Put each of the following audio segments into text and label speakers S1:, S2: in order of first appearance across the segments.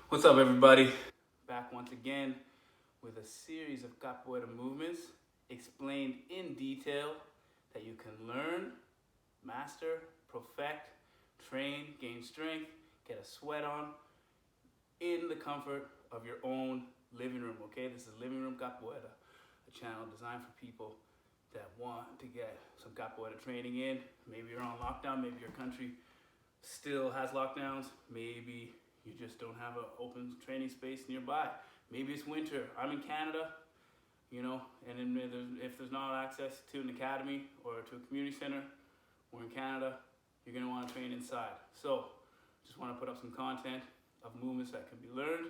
S1: What's up, everybody? Back once again with a series of capoeira movements explained in detail that you can learn, master, perfect, train, gain strength, get a sweat on in the comfort of your own living room, okay? This is Living Room Capoeira, a channel designed for people that want to get some capoeira training in. Maybe you're on lockdown, maybe your country still has lockdowns, maybe you just don't have an open training space nearby. Maybe it's winter. I'm in Canada, and if there's not access to an academy or to a community center, or in Canada, you're gonna wanna train inside. So, just wanna put up some content of movements that can be learned,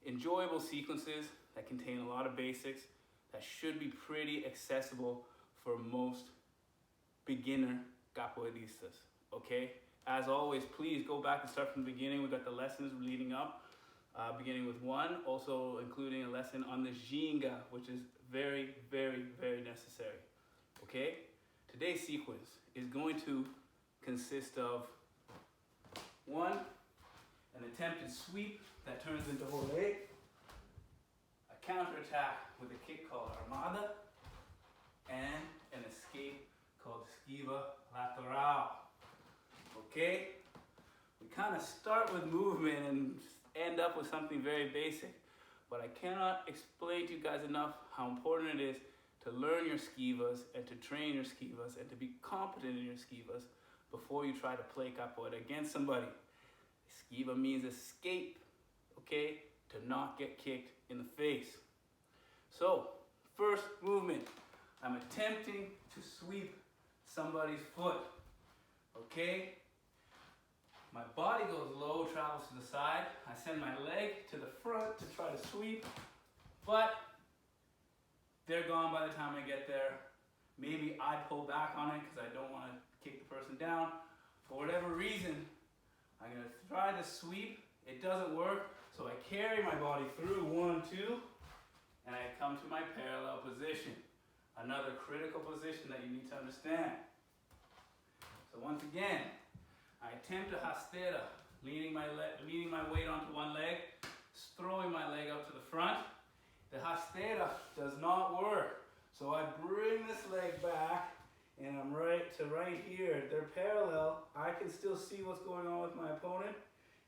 S1: enjoyable sequences that contain a lot of basics that should be pretty accessible for most beginner capoeiristas, okay? As always, please go back and start from the beginning. We've got the lessons leading up, beginning with one, also including a lesson on the ginga, which is very, very, very necessary, okay? Today's sequence is going to consist of one, an attempted sweep that turns into volée, a counterattack with a kick called Armada, and an escape called Skiva lateral. Okay? We kind of start with movement and end up with something very basic, but I cannot explain to you guys enough how important it is to learn your skivas and to train your skivas and to be competent in your skivas before you try to play capoeira against somebody. Skiva means escape, okay? To not get kicked in the face. So, first movement, I'm attempting to sweep somebody's foot, okay? My body goes low, travels to the side. I send my leg to the front to try to sweep, but they're gone by the time I get there. Maybe I pull back on it because I don't want to kick the person down. For whatever reason, I'm going to try to sweep. It doesn't work, so I carry my body through 1, 2, and I come to my parallel position. Another critical position that you need to understand. So once again, I attempt a rasteira, leaning my weight onto one leg, throwing my leg up to the front. The rasteira does not work, so I bring this leg back, and I'm right here. They're parallel. I can still see what's going on with my opponent,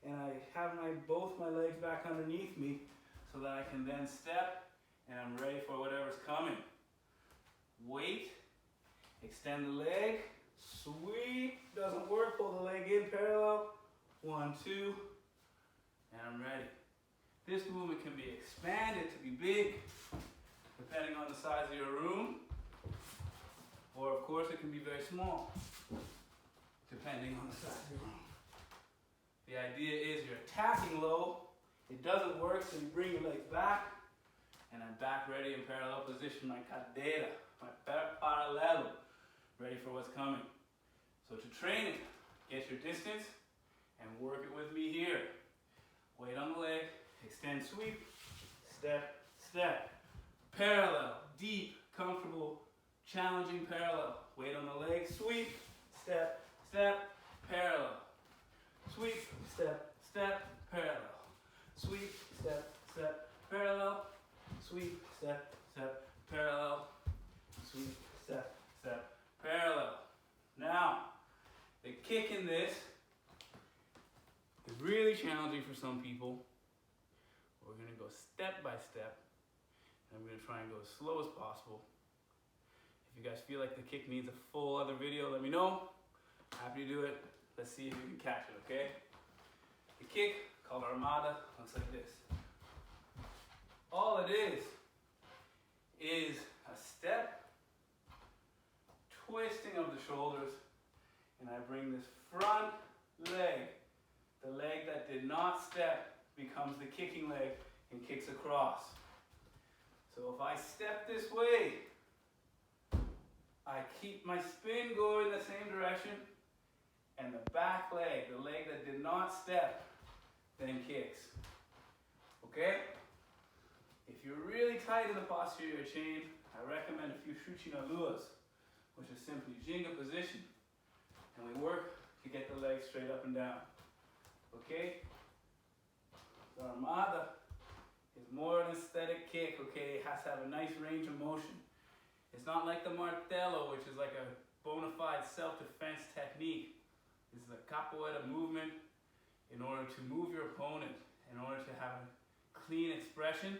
S1: and I have both my legs back underneath me, so that I can then step, and I'm ready for whatever's coming. Wait, extend the leg. Sweep, doesn't work, pull the leg in parallel, 1, 2, and I'm ready. This movement can be expanded to be big, depending on the size of your room, or of course it can be very small, depending on the size of your room. The idea is you're attacking low, it doesn't work, so you bring your legs back, and I'm back ready in parallel position, my cadeira, my paralelo, ready for what's coming. So to train it, get your distance and work it with me here. Weight on the leg, extend, sweep, step, step. Parallel, deep, comfortable, challenging parallel. Weight on the leg, sweep, step, step, parallel. Sweep, step, step, parallel. Sweep, step, step, parallel. Sweep, step, step, parallel. Sweep, step, step, parallel. Now, the kick in this is really challenging for some people. We're going to go step by step, and I'm going to try and go as slow as possible. If you guys feel like the kick needs a full other video, let me know. Happy to do it. Let's see if you can catch it, okay? The kick, called Armada, looks like this. All it is a step, twisting of the shoulders, and I bring this front leg, the leg that did not step becomes the kicking leg and kicks across. So if I step this way, I keep my spin going in the same direction, and the back leg, the leg that did not step, then kicks. Okay? If you're really tight in the posterior chain, I recommend a few chuchinaluas, which is simply ginga position. And we work to get the legs straight up and down. Okay? The Armada is more an aesthetic kick, okay? It has to have a nice range of motion. It's not like the martello, which is like a bona fide self-defense technique. This is a capoeira movement in order to move your opponent, in order to have a clean expression,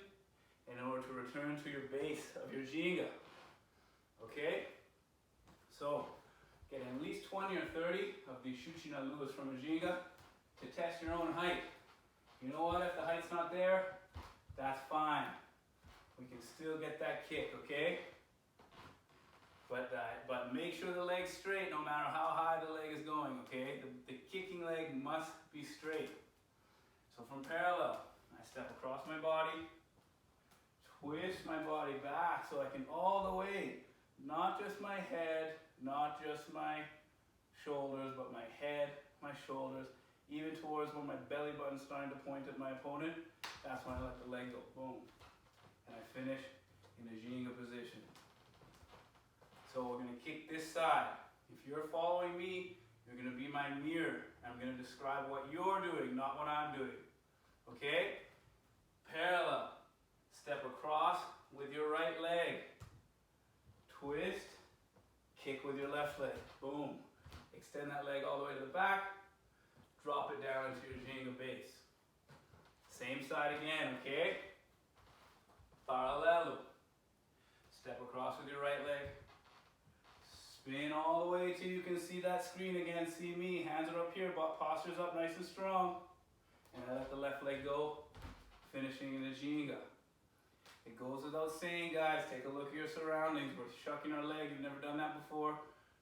S1: in order to return to your base of your ginga. Okay? So, get at least 20 or 30 of these chuchinaluas from a ginga to test your own height. You know what? If the height's not there, that's fine. We can still get that kick, okay? But make sure the leg's straight no matter how high the leg is going, okay? The kicking leg must be straight. So from parallel, I step across my body, twist my body back so I can all the way, not just my head, not just my shoulders, but my head, my shoulders, even towards where my belly button's starting to point at my opponent. That's when I let the leg go, boom. And I finish in a ginga position. So we're gonna kick this side. If you're following me, you're gonna be my mirror. I'm gonna describe what you're doing, not what I'm doing. Okay? Parallel. Step across with your right leg. Twist. Kick with your left leg. Boom. Extend that leg all the way to the back. Drop it down into your ginga base. Same side again, okay? Parallelo. Step across with your right leg. Spin all the way till you can see that screen again. See me. Hands are up here, but posture's up nice and strong. And I let the left leg go, finishing in a ginga. It goes without saying, guys, take a look at your surroundings. We're shucking our leg. You've never done that before.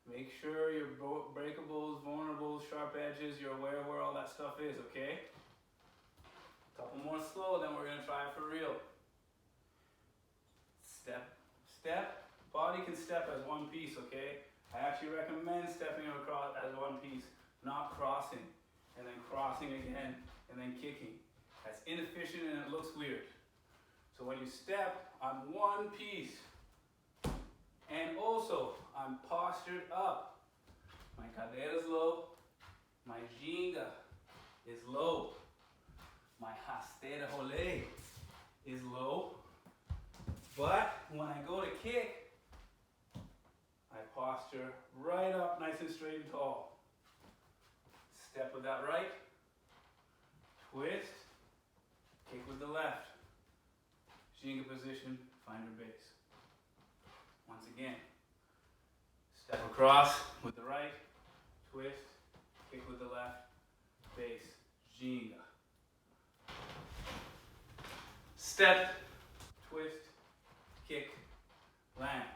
S1: Make sure your breakables, vulnerables, sharp edges, you're aware of where all that stuff is, okay? Couple more slow, then we're gonna try it for real. Step, step. Body can step as one piece, okay? I actually recommend stepping across as one piece, not crossing, and then crossing again, and then kicking. That's inefficient and it looks weird. So when you step, I'm one piece. And also, I'm postured up. My cadeira is low. My ginga is low. My rasteira rolê is low. But when I go to kick, I posture right up, nice and straight and tall. Step with that right. Twist. Kick with the left. Ginga position, find your base. Once again, step across with the right, twist, kick with the left, base, ginga. Step, twist, kick, land.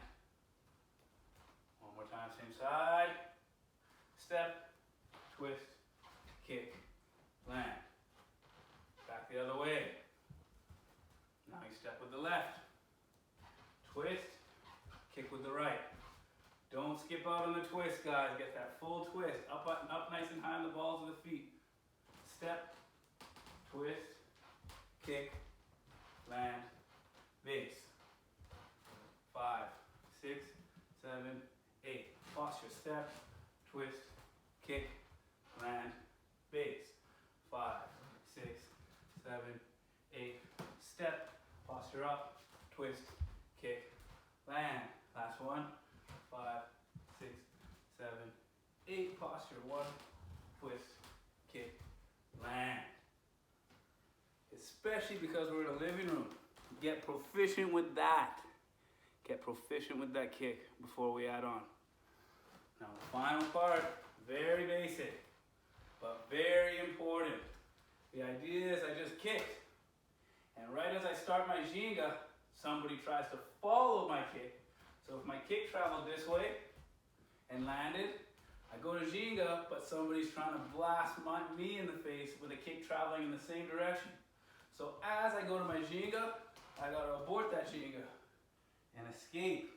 S1: One more time, same side. Step, twist, kick, land. Back the other way. Now you step with the left, twist, kick with the right. Don't skip out on the twist, guys. Get that full twist. Up nice and high on the balls of the feet. Step, twist, kick, land, base. 5, 6, 7, 8. Posture, step, twist, kick, land, base. 5, 6, 7, 8. Step, posture up, twist, kick, land. Last one. 5, 6, 7, 8. Posture. 1, twist, kick, land. Especially because we're in a living room. Get proficient with that. Get proficient with that kick before we add on. Now the final part, very basic, but very important. The idea is I just kicked. And right as I start my ginga, somebody tries to follow my kick. So if my kick traveled this way and landed, I go to ginga, but somebody's trying to blast me in the face with a kick traveling in the same direction. So as I go to my ginga, I gotta abort that ginga and escape.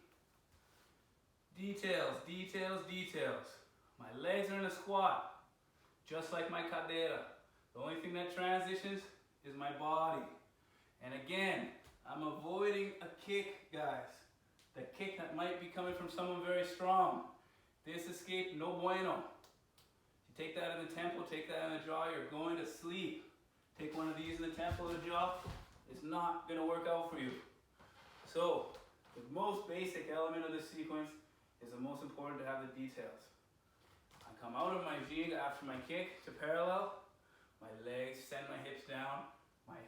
S1: Details, details, details. My legs are in a squat, just like my cadeira. The only thing that transitions is my body. And again, I'm avoiding a kick, guys. The kick that might be coming from someone very strong. This escape, no bueno. You take that in the tempo, take that in the jaw, you're going to sleep. take one of these in the tempo of the jaw, it's not going to work out for you. So, the most basic element of this sequence is the most important to have the details. I come out of my ginga after my kick to parallel, my legs send my hips down, my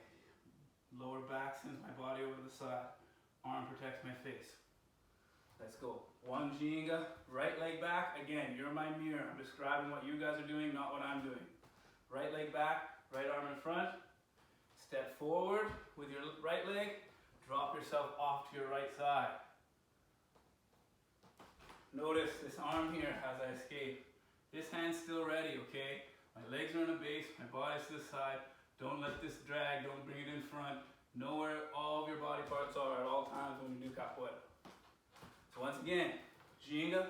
S1: lower back sends my body over the side, arm protects my face. Let's go. One ginga, right leg back. Again, you're my mirror. I'm describing what you guys are doing, not what I'm doing. Right leg back, right arm in front. Step forward with your right leg. Drop yourself off to your right side. Notice this arm here as I escape. This hand's still ready, okay? My legs are in a base, my body's to the side. Don't let this drag, don't bring it in front. Know where all of your body parts are at all times when you do capoeira. So once again, ginga,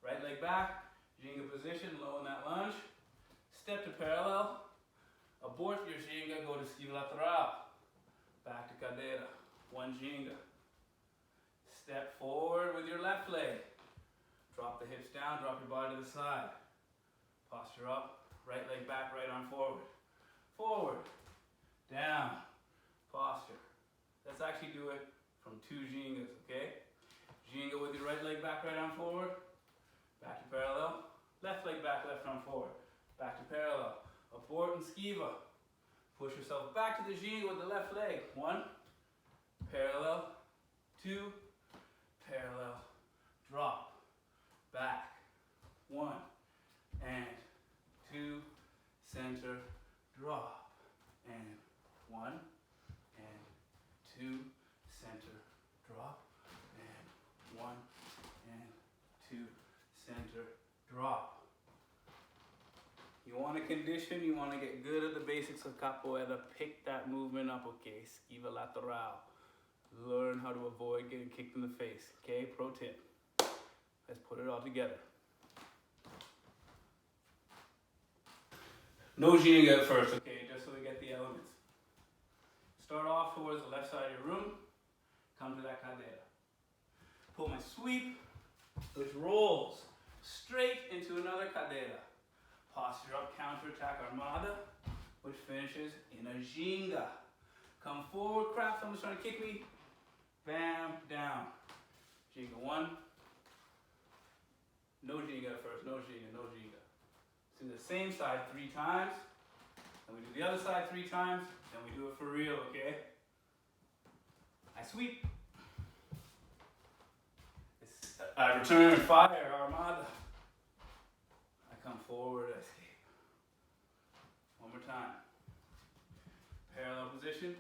S1: right leg back, ginga position, low in that lunge. Step to parallel. Abort your ginga, go to skiva lateral. Back to cadeira. One ginga. Step forward with your left leg. Drop the hips down, drop your body to the side. Posture up, right leg back, right arm forward. Forward, down, posture. Let's actually do it from 2 gingas, okay? Ginga with your right leg back, right arm forward. Back to parallel. Left leg back, left arm forward. Back to parallel. Abort and skiva. Push yourself back to the ginga with the left leg. 1, parallel, 2, parallel, drop, back, 1, and 2, center, drop, and 1, and 2, center, drop, and 1, and 2, center, drop. You want to condition, you want to get good at the basics of capoeira, pick that movement up, okay? Skiva lateral. Learn how to avoid getting kicked in the face, okay? Pro tip. Let's put it all together. No ginga at first, okay? Just so we get the elements. Start off towards the left side of your room. Come to that cadeira. Pull my sweep, which rolls straight into another cadeira. Posture up, counter-attack Armada, which finishes in a ginga. Come forward, crap, someone's trying to kick me. Bam, down. Ginga 1. No ginga at first, no ginga, no ginga. Do the same side 3 times, then we do the other side 3 times, then we do it for real, okay? I sweep. I return, fire, Armada. I come forward, escape. One more time. Parallel position.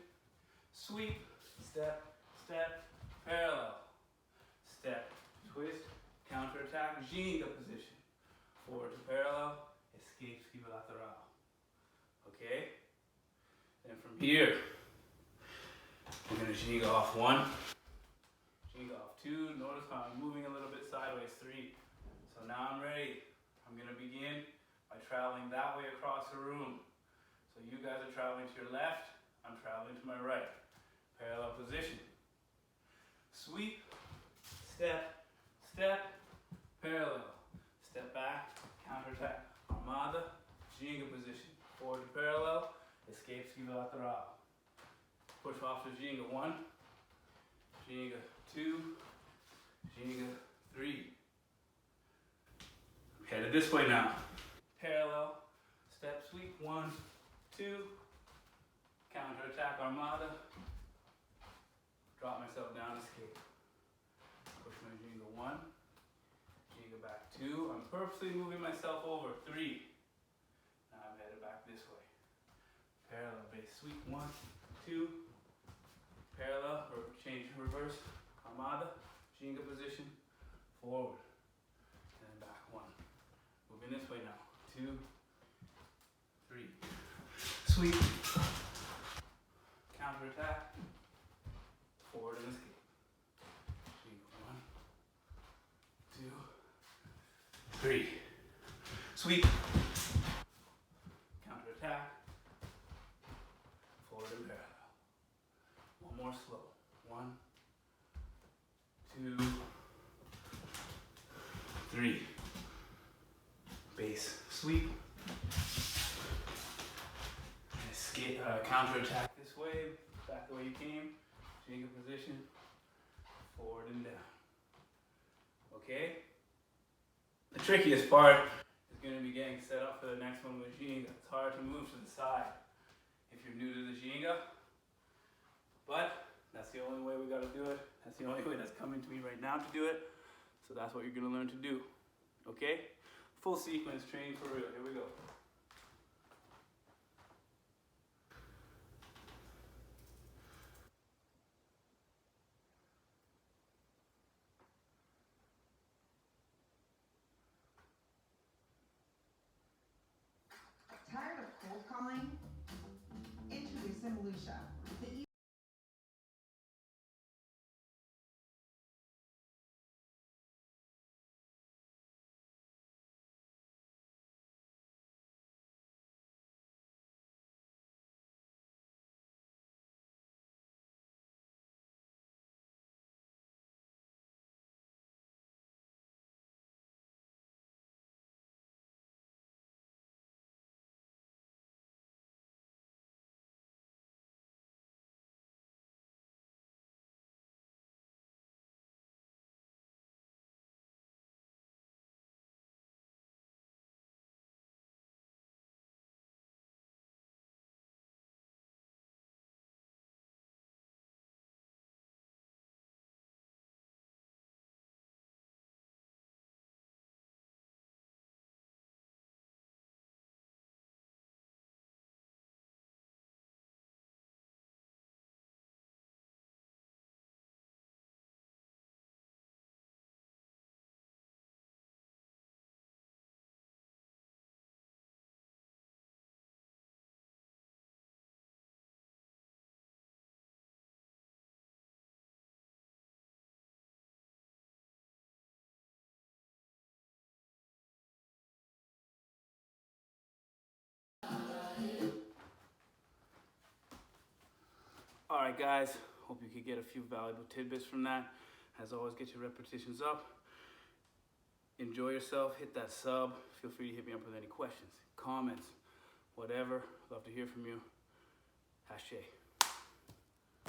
S1: Sweep, step, step, parallel. Step, twist, counter-attack, ginga position. Forward to parallel, escape, skiva lateral. Okay? Then from here, we're going to ginga off 1, ginga off 2. Notice how I'm moving a little bit sideways, 3. So now I'm ready. I'm going to begin by traveling that way across the room. So you guys are traveling to your left, I'm traveling to my right. Parallel position. Sweep, step, step, parallel. Step back, counter-attack. Armada, ginga position. Forward to parallel, escape, skiva lateral. Push off to ginga 1, ginga 2, ginga 3. Headed this way now. Parallel, step, sweep, 1, 2, counter-attack Armada. Drop myself down, escape. Push my ginga 1, ginga back 2. I'm purposely moving myself over, 3. Now I'm headed back this way. Parallel base, sweep, 1, 2, parallel, or change reverse, Armada, ginga position, forward, and then back 1. Moving this way now, 2, 3, sweep, counter attack, forward and escape. Ginga 1, 2, 3, sweep, counter attack, forward and parallel. One more slow. 1, 2, 3. Base sweep. Escape. counter attack this way, back the way you came, Ginga position, forward and down. Okay? The trickiest part is going to be getting set up for the next one with Ginga. It's hard to move to the side if you're new to the Ginga, but that's the only way we got to do it. That's the only way that's coming to me right now to do it. So that's what you're going to learn to do. Okay? Full sequence training for real. Here we go.
S2: Tired of cold calling? Introducing Lucia, the
S1: Alright guys, hope you could get a few valuable tidbits from that. As always, get your repetitions up. Enjoy yourself, hit that sub. Feel free to hit me up with any questions, comments, whatever. Love to hear from you. Hache.